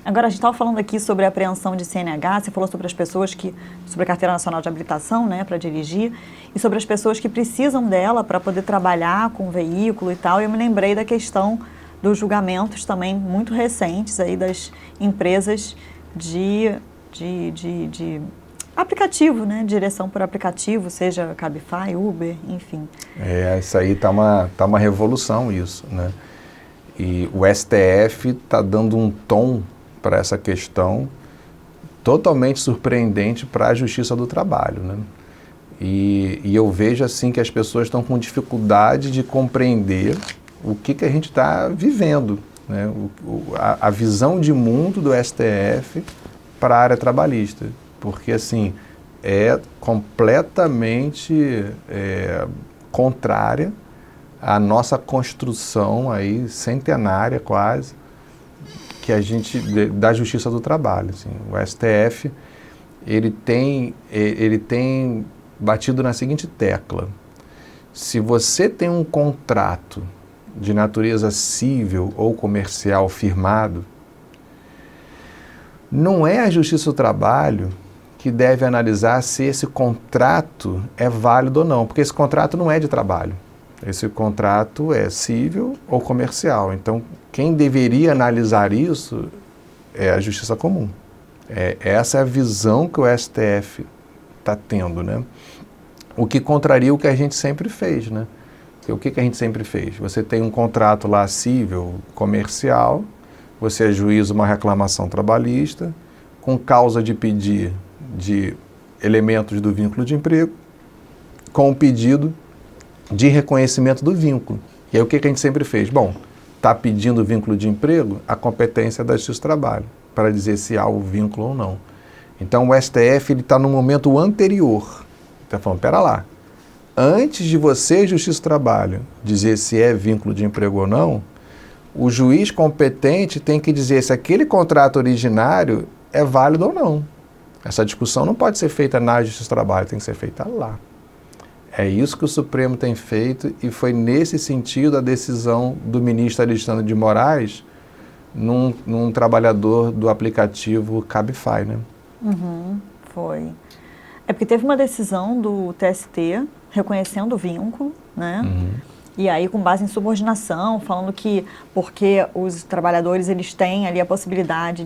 Agora, a gente estava falando aqui sobre a apreensão de CNH, você falou sobre as pessoas sobre a Carteira Nacional de Habilitação, né, para dirigir, e sobre as pessoas que precisam dela para poder trabalhar com o veículo e tal, e eu me lembrei da questão dos julgamentos também muito recentes aí das empresas de aplicativo, né, direção por aplicativo, seja Cabify, Uber, enfim. Isso aí tá uma revolução isso, né, e o STF está dando um tom para essa questão totalmente surpreendente para a Justiça do Trabalho, né? E eu vejo assim que as pessoas estão com dificuldade de compreender o que a gente está vivendo, né? A visão de mundo do STF para a área trabalhista, porque assim é completamente contrária à nossa construção aí centenária quase que a gente da Justiça do Trabalho, assim. O STF ele tem batido na seguinte tecla: se você tem um contrato de natureza civil ou comercial firmado, não é a Justiça do Trabalho que deve analisar se esse contrato é válido ou não, porque esse contrato não é de trabalho. Esse contrato é civil ou comercial. Então, quem deveria analisar isso é a Justiça Comum. Essa é a visão que o STF está tendo, né? O que contraria o que a gente sempre fez, né? O que a gente sempre fez? Você tem um contrato lá civil, comercial, você ajuiza uma reclamação trabalhista, com causa de pedir de elementos do vínculo de emprego, com o pedido de reconhecimento do vínculo. E aí o que a gente sempre fez? Bom, está pedindo vínculo de emprego, a competência é da Justiça do Trabalho, para dizer se há o vínculo ou não. Então o STF está no momento anterior. Está falando, pera lá, antes de você, Justiça do Trabalho, dizer se é vínculo de emprego ou não, o juiz competente tem que dizer se aquele contrato originário é válido ou não. Essa discussão não pode ser feita na Justiça do Trabalho, tem que ser feita lá. É isso que o Supremo tem feito e foi nesse sentido a decisão do ministro Alexandre de Moraes num trabalhador do aplicativo Cabify, né? Foi. É porque teve uma decisão do TST reconhecendo o vínculo, né? E aí com base em subordinação, falando que porque os trabalhadores eles têm ali a possibilidade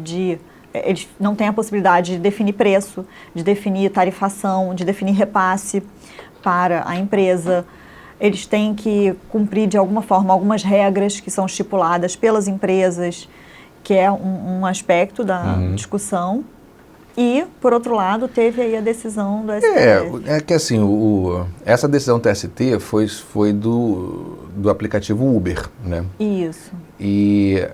eles não têm a possibilidade de definir preço, de definir tarifação, de definir repasse para a empresa, eles têm que cumprir de alguma forma algumas regras que são estipuladas pelas empresas, que é um aspecto da discussão. E, por outro lado, teve aí a decisão do STF. É que assim, essa decisão do TST foi do aplicativo Uber, né? Isso. E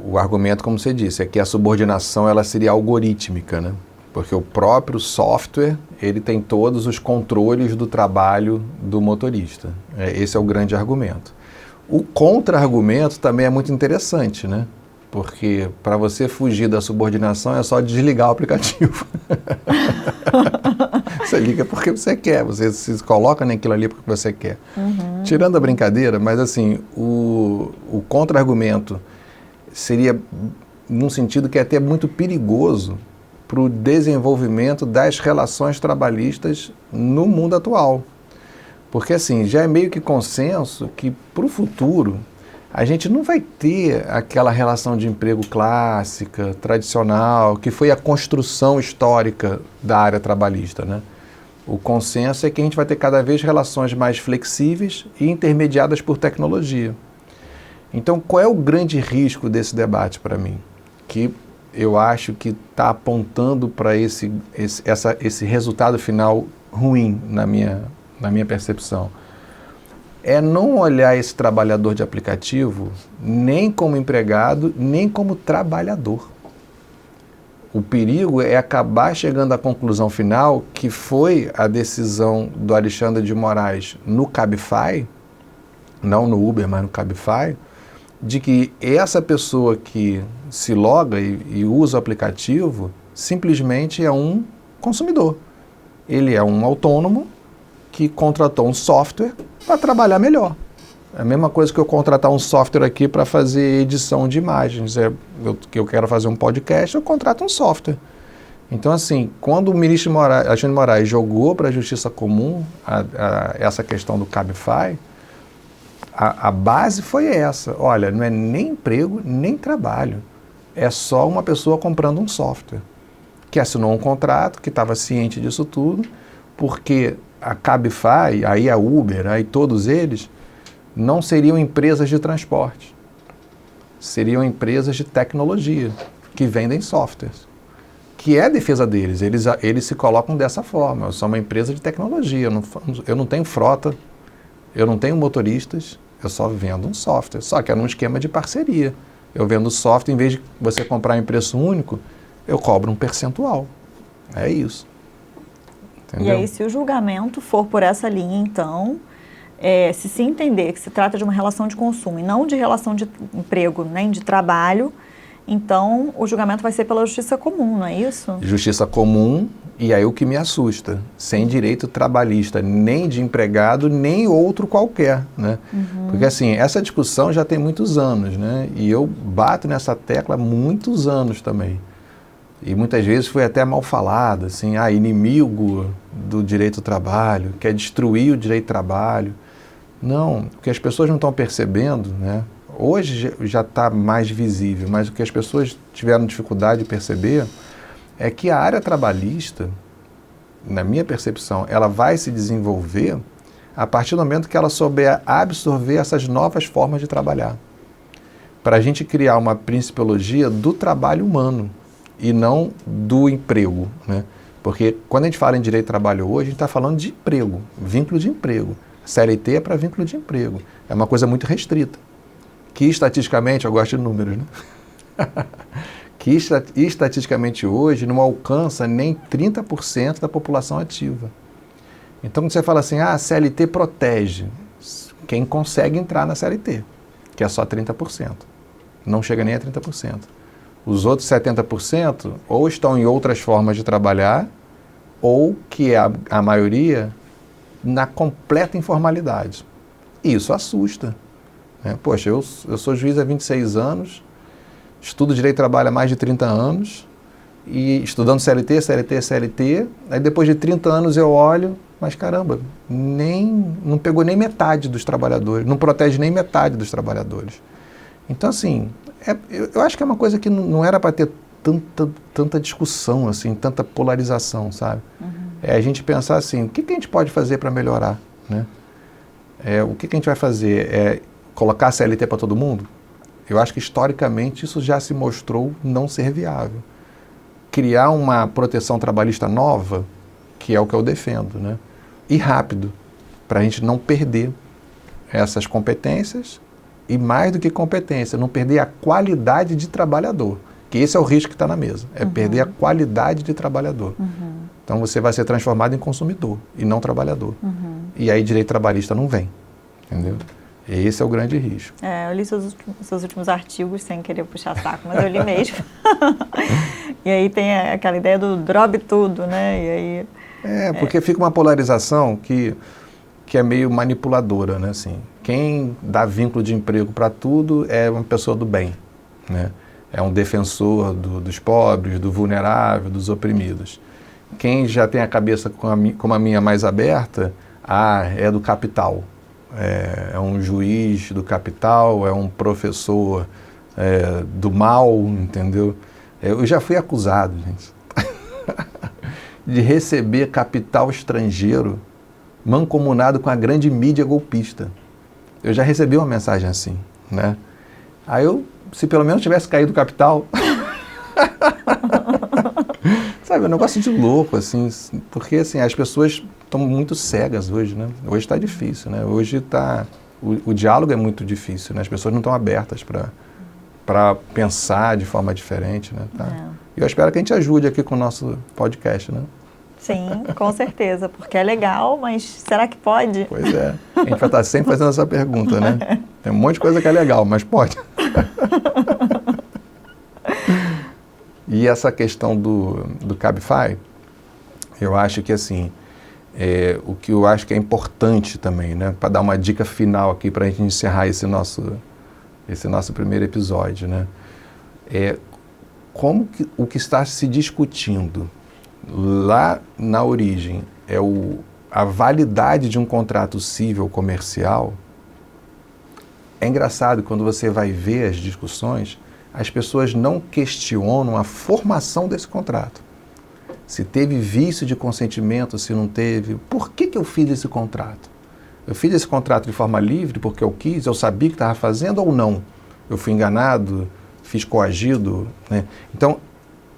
o argumento, como você disse, é que a subordinação ela seria algorítmica, né? Porque o próprio software, ele tem todos os controles do trabalho do motorista. Esse é o grande argumento. O contra-argumento também é muito interessante, né? Porque para você fugir da subordinação é só desligar o aplicativo. Você liga porque você quer, você se coloca naquilo ali porque você quer. Tirando a brincadeira, mas assim, o contra-argumento seria num sentido que é até muito perigoso para o desenvolvimento das relações trabalhistas no mundo atual. Porque assim, já é meio que consenso que para o futuro a gente não vai ter aquela relação de emprego clássica, tradicional, que foi a construção histórica da área trabalhista, né? O consenso é que a gente vai ter cada vez relações mais flexíveis e intermediadas por tecnologia. Então, qual é o grande risco desse debate para mim? Que eu acho que está apontando para esse resultado final ruim, na minha percepção. É não olhar esse trabalhador de aplicativo nem como empregado, nem como trabalhador. O perigo é acabar chegando à conclusão final, que foi a decisão do Alexandre de Moraes no Cabify, não no Uber, mas no Cabify, de que essa pessoa que se loga e usa o aplicativo simplesmente é um consumidor. Ele é um autônomo que contratou um software para trabalhar melhor. É a mesma coisa que eu contratar um software aqui para fazer edição de imagens. Que eu quero fazer um podcast, eu contrato um software. Então, assim, quando o ministro Alexandre de Moraes jogou para a Justiça Comum essa questão do Cabify, a base foi essa. Olha, não é nem emprego, nem trabalho. É só uma pessoa comprando um software, que assinou um contrato, que estava ciente disso tudo, porque a Cabify, aí a Uber, aí todos eles, não seriam empresas de transporte. Seriam empresas de tecnologia, que vendem softwares. Que é a defesa deles. Eles se colocam dessa forma. Eu sou uma empresa de tecnologia. Eu não tenho frota, eu não tenho motoristas, eu só vendo um software. Só que é num esquema de parceria. Eu vendo software, em vez de você comprar em preço único, eu cobro um percentual. É isso. Entendeu? E aí, se o julgamento for por essa linha, então, se entender que se trata de uma relação de consumo e não de relação de emprego, nem de trabalho, então o julgamento vai ser pela justiça comum, não é isso? Justiça comum, e aí o que me assusta, sem direito trabalhista, nem de empregado, nem outro qualquer, né? Porque assim, essa discussão já tem muitos anos, né? E eu bato nessa tecla há muitos anos também. E muitas vezes foi até mal falado, assim, inimigo do direito do trabalho, quer destruir o direito do trabalho. Não, o que as pessoas não estão percebendo, né? Hoje já está mais visível, mas o que as pessoas tiveram dificuldade de perceber é que a área trabalhista, na minha percepção, ela vai se desenvolver a partir do momento que ela souber absorver essas novas formas de trabalhar. Para a gente criar uma principiologia do trabalho humano e não do emprego, né? Porque quando a gente fala em direito do trabalho hoje, a gente está falando de emprego, vínculo de emprego. CLT é para vínculo de emprego. É uma coisa muito restrita. Que estatisticamente, eu gosto de números, né? Que estatisticamente hoje não alcança nem 30% da população ativa. Então, quando você fala assim, a CLT protege quem consegue entrar na CLT, que é só 30%. Não chega nem a 30%. Os outros 70% ou estão em outras formas de trabalhar, ou, que é a maioria, na completa informalidade. Isso assusta. Poxa, eu sou juiz há 26 anos, estudo direito de trabalho há mais de 30 anos, e estudando CLT, aí depois de 30 anos eu olho, mas caramba, não pegou nem metade dos trabalhadores, não protege nem metade dos trabalhadores. Então, assim, eu acho que é uma coisa que não era para ter tanta discussão, assim, tanta polarização, sabe? É a gente pensar assim, o que a gente pode fazer para melhorar, né? O que a gente vai fazer? Colocar a CLT para todo mundo? Eu acho que historicamente isso já se mostrou não ser viável. Criar uma proteção trabalhista nova, que é o que eu defendo, né? E rápido, para a gente não perder essas competências e, mais do que competência, não perder a qualidade de trabalhador, que esse é o risco que está na mesa, perder a qualidade de trabalhador. Então você vai ser transformado em consumidor e não trabalhador. E aí direito trabalhista não vem, entendeu? Esse é o grande risco. Eu li seus últimos artigos, sem querer puxar saco, mas eu li mesmo. E aí tem aquela ideia do drop tudo, né? E aí, porque fica uma polarização que é meio manipuladora, né? Assim, quem dá vínculo de emprego para tudo é uma pessoa do bem, né? É um defensor dos pobres, do vulnerável, dos oprimidos. Quem já tem a cabeça como a minha mais aberta, é do capital. É um juiz do capital, é um professor do mal, entendeu? Eu já fui acusado, gente, de receber capital estrangeiro mancomunado com a grande mídia golpista. Eu já recebi uma mensagem assim, né? Aí se pelo menos tivesse caído o capital... Sabe, é um negócio de louco, assim, porque assim, as pessoas estão muito cegas hoje, né? Hoje está difícil, né? Hoje está... O diálogo é muito difícil, né? As pessoas não estão abertas para pensar de forma diferente, né? E eu espero que a gente ajude aqui com o nosso podcast, né? Sim, com certeza, porque é legal, mas será que pode? Pois é, a gente vai estar sempre fazendo essa pergunta, né? Tem um monte de coisa que é legal, mas pode? E essa questão do Cabify, eu acho que assim, o que eu acho que é importante também, né, para dar uma dica final aqui para a gente encerrar esse nosso primeiro episódio, né, como que o que está se discutindo lá na origem é a validade de um contrato civil comercial. É engraçado quando você vai ver as discussões, as pessoas não questionam a formação desse contrato. Se teve vício de consentimento, se não teve. Por que eu fiz esse contrato? Eu fiz esse contrato de forma livre porque eu quis, eu sabia que estava fazendo ou não? Eu fui enganado, fiz coagido, né? Então,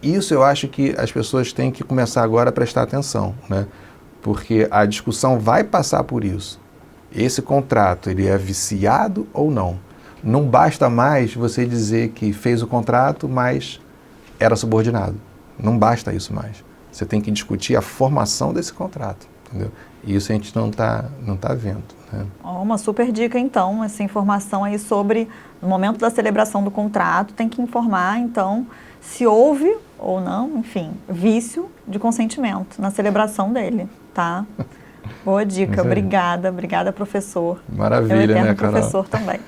isso eu acho que as pessoas têm que começar agora a prestar atenção, né? Porque a discussão vai passar por isso. Esse contrato, ele é viciado ou não? Não basta mais você dizer que fez o contrato, mas era subordinado. Não basta isso mais. Você tem que discutir a formação desse contrato, entendeu? E isso a gente não tá vendo, né? Uma super dica, então, essa informação aí sobre, no momento da celebração do contrato, tem que informar, então, se houve ou não, enfim, vício de consentimento na celebração dele, tá? Boa dica, obrigada, professor. Maravilha, né, Carol? Professor também.